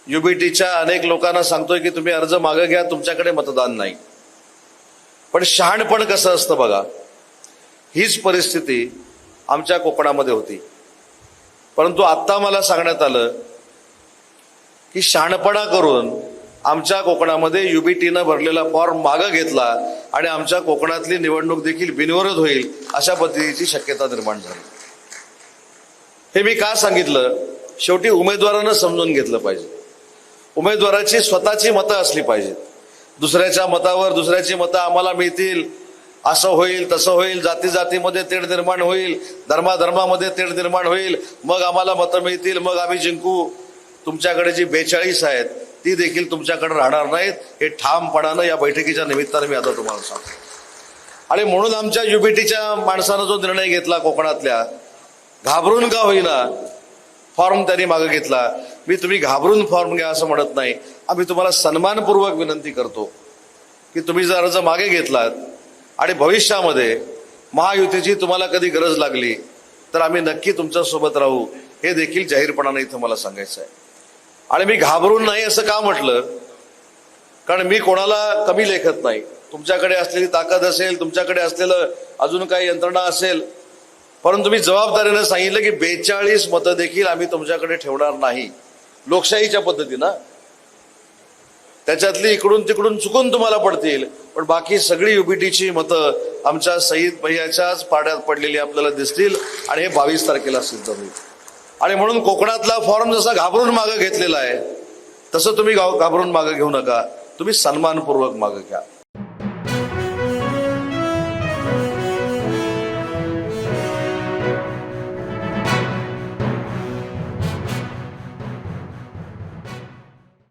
युबीटीच्या अनेक लोकांना सांगतोय की तुम्ही अर्ज मागे घ्या, तुमच्याकडे मतदान नाही. पण शहाणपण कसं असतं बघा. हीच परिस्थिती आमच्या कोकणामध्ये होती. परंतु आत्ता मला सांगण्यात आलं की शहाणपणा करून आमच्या कोकणामध्ये युबीटीनं भरलेला फॉर्म मागे घेतला आणि आमच्या कोकणातली निवडणूक देखील बिनविरोध होईल अशा पद्धतीची शक्यता निर्माण झाली. हे मी का सांगितलं? शेवटी उमेदवारानं समजून घेतलं पाहिजे. उमेदवाराची स्वतःची मतं असली पाहिजेत. दुसऱ्याच्या मतावर दुसऱ्याची मतं आम्हाला मिळतील, असं होईल तसं होईल, जाती जातीमध्ये तेढ निर्माण होईल, धर्माधर्मामध्ये तेढ निर्माण होईल, मग आम्हाला मतं मिळतील, मग आम्ही जिंकू. तुमच्याकडे जी 42 आहेत ती देखील तुमच्याकडे राहणार नाहीत. हे ठामपणानं या बैठकीच्या निमित्तानं मी आता तुम्हाला सांगतो. आणि म्हणून आमच्या युबीटीच्या माणसानं जो निर्णय घेतला कोकणातल्या, घाबरून का होईना फॉर्म त्यांनी मागे घेतला. मी तुम्ही घाबरून फॉर्म घ्या असं म्हणत नाही. आम्ही तुम्हाला सन्मानपूर्वक विनंती करतो की तुम्ही जर अर्ज मागे घेतलात आणि भविष्यामध्ये महायुतीची तुम्हाला कधी गरज लागली तर आम्ही नक्की तुमच्या सोबत राहू, हे देखील जाहीरपणाने इथं मला सांगायचं आहे. आणि मी घाबरून नाही असं का म्हटलं? कारण मी कोणाला कमी लेखत नाही. तुमच्याकडे असलेली ताकद असेल, तुमच्याकडे असलेलं अजून काही यंत्रणा असेल, परंतु मी जबाबदारीनं सांगितलं की 42 मतं देखील आम्ही तुमच्याकडे ठेवणार नाही. लोकशाहीच्या पद्धतीनं त्याच्यातली इकडून तिकडून चुकून तुम्हाला पडतील, पण बाकी सगळी युबीटीची मतं आमच्या सईद भैयाच्याच पाड्यात पडलेली आपल्याला दिसतील आणि हे 22 तारखेला सिद्ध होईल. आणि म्हणून कोकणातला फॉर्म जसा घाबरून मागे घेतलेला आहे तसं तुम्ही घाबरून मागे घेऊ नका. तुम्ही सन्मानपूर्वक मागे घ्या.